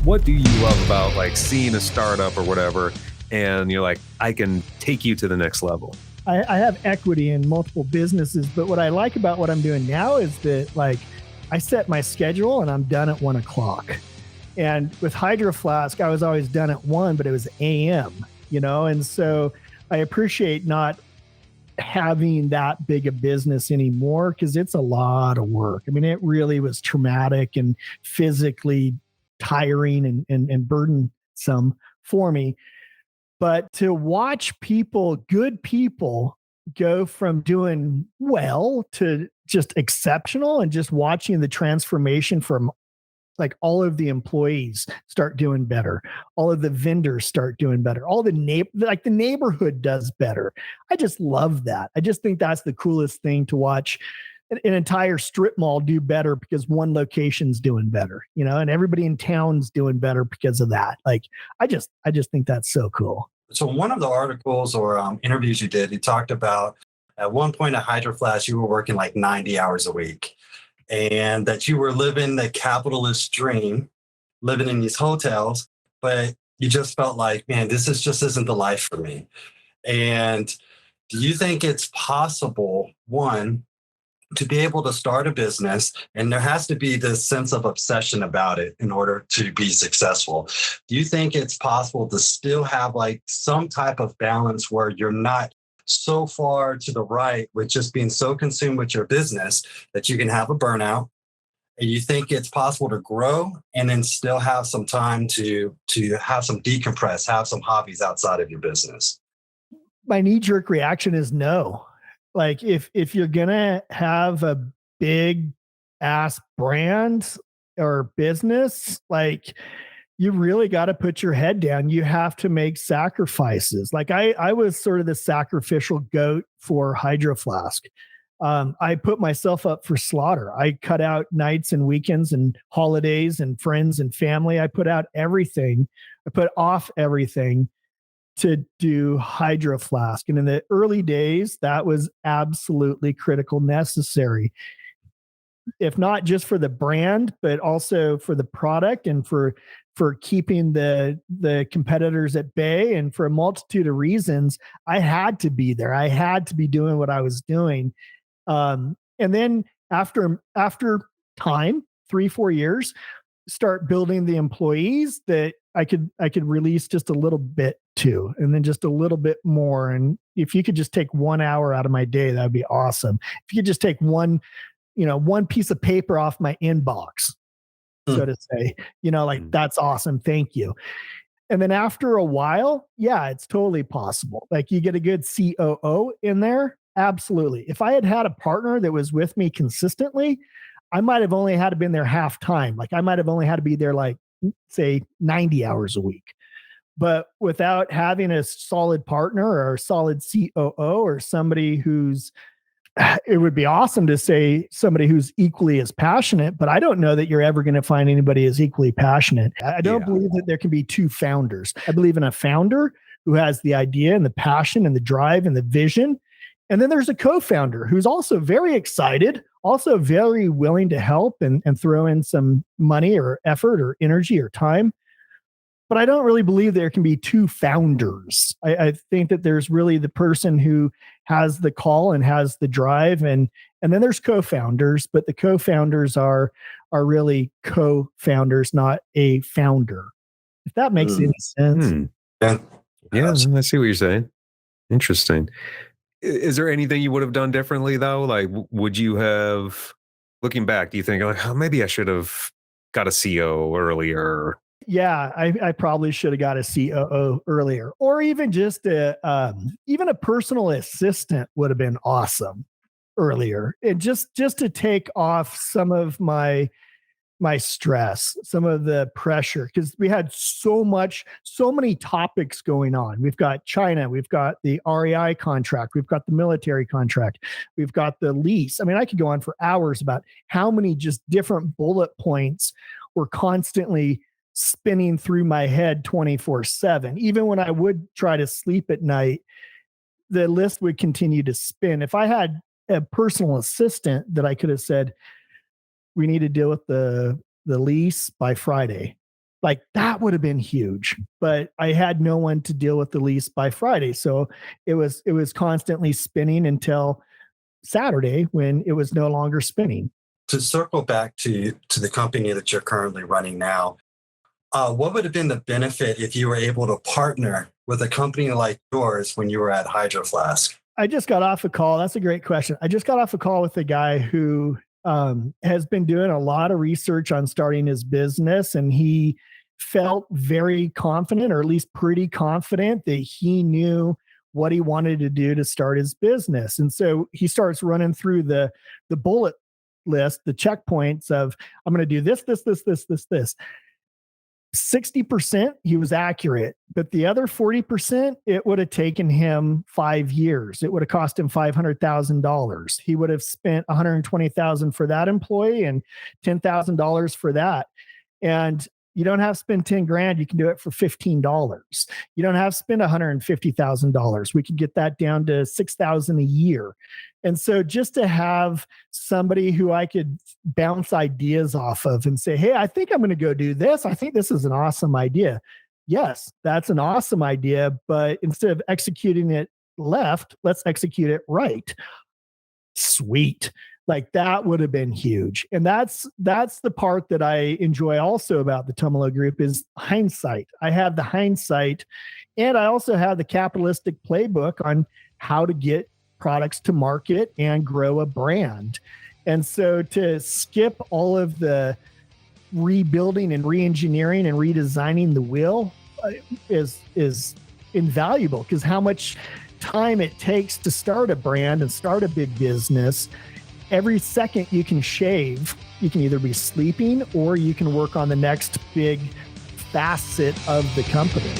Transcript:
What do you love about like seeing a startup or whatever, and you're like, I can take you to the next level? I have equity in multiple businesses, but what I like about what I'm doing now is that like I set my schedule and I'm done at 1:00. And with Hydro Flask, I was always done at 1, but it was AM, and so I appreciate not having that big a business anymore because it's a lot of work. I mean, it really was traumatic and physically tiring and burdensome for me. But to watch good people go from doing well to just exceptional, and just watching the transformation from like all of the employees start doing better, all of the vendors start doing better, all the the neighborhood does better. I just love that. I just think that's the coolest thing to watch an entire strip mall do better because one location's doing better, and everybody in town's doing better because of that. Like, I just think that's so cool. So one of the articles or interviews you did, you talked about at one point at Hydro Flask, you were working like 90 hours a week, and that you were living the capitalist dream, living in these hotels, but you just felt like, man, just isn't the life for me. And do you think it's possible, one, to be able to start a business, and there has to be this sense of obsession about it in order to be successful? Do you think it's possible to still have like some type of balance where you're not so far to the right with just being so consumed with your business that you can have a burnout? And you think it's possible to grow and then still have some time to have some decompress, have some hobbies outside of your business? My knee-jerk reaction is no. Like, if you're gonna have a big ass brand or business, like, you really got to put your head down. You have to make sacrifices. Like, I was sort of the sacrificial goat for Hydro Flask. I put myself up for slaughter. I cut out nights and weekends and holidays and friends and family. I put out everything. I put off everything to do Hydro Flask. And in the early days, that was absolutely critical, necessary, if not just for the brand, but also for the product and for keeping the competitors at bay. And for a multitude of reasons, I had to be there. I had to be doing what I was doing. And then after time, 3-4 years, start building the employees that I could release just a little bit to, and then just a little bit more. And if you could just take 1 hour out of my day, that'd be awesome. If you could just take one piece of paper off my inbox, so to say, that's awesome. Thank you. And then after a while, yeah, it's totally possible. Like, you get a good COO in there. Absolutely. If I had a partner that was with me consistently, I might have only had to been there half time. Like, I might have only had to be there, like, say 90 hours a week. But without having a solid partner or a solid COO or somebody it would be awesome to say somebody who's equally as passionate, but I don't know that you're ever going to find anybody as equally passionate. I don't believe that there can be two founders. I believe in a founder who has the idea and the passion and the drive and the vision. And then there's a co-founder who's also very excited, also very willing to help and throw in some money or effort or energy or time. But I don't really believe there can be two founders. I think that there's really the person who has the call and has the drive, and then there's co-founders, but the co-founders are really co-founders, not a founder. If that makes any sense. Yeah, I see what you're saying. Interesting. Is there anything you would have done differently though? Like, would you have, looking back, do you think like, oh, maybe I should have got a CO earlier? Yeah, I probably should have got a COO earlier, or even just even a personal assistant would have been awesome earlier. And just to take off some of my stress, some of the pressure, because we had so many topics going on. We've got China, we've got the REI contract, we've got the military contract, we've got the lease. I mean, I could go on for hours about how many just different bullet points were constantly spinning through my head 24/7. Even when I would try to sleep at night, the list would continue to spin. If I had a personal assistant that I could have said, we need to deal with the lease by Friday, Like that would have been huge, but I had no one to deal with the lease by Friday. So it was constantly spinning until Saturday when it was no longer spinning. To circle back to the company that you're currently running now, what would have been the benefit if you were able to partner with a company like yours when you were at Hydro Flask? I just got off a call. That's a great question. I just got off a call with a guy who has been doing a lot of research on starting his business, and he felt very confident, or at least pretty confident, that he knew what he wanted to do to start his business. And so he starts running through the bullet list, the checkpoints of, I'm going to do this, this, this, this, this, this. 60% he was accurate, but the other 40%, it would have taken him 5 years. It would have cost him $500,000. He would have spent $120,000 for that employee and $10,000 for that. And you don't have to spend 10 grand. You can do it for $15. You don't have to spend $150,000. We could get that down to $6,000 a year. And so just to have somebody who I could bounce ideas off of and say, hey, I think I'm going to go do this. I think this is an awesome idea. Yes, that's an awesome idea. But instead of executing it left, let's execute it right. Sweet. Like that would have been huge. And that's the part that I enjoy also about the Tumalo Group is hindsight. I have the hindsight, and I also have the capitalistic playbook on how to get products to market and grow a brand. And so to skip all of the rebuilding and re-engineering and redesigning the wheel is invaluable, because how much time it takes to start a brand and start a big business. Every second you can shave, you can either be sleeping or you can work on the next big facet of the company.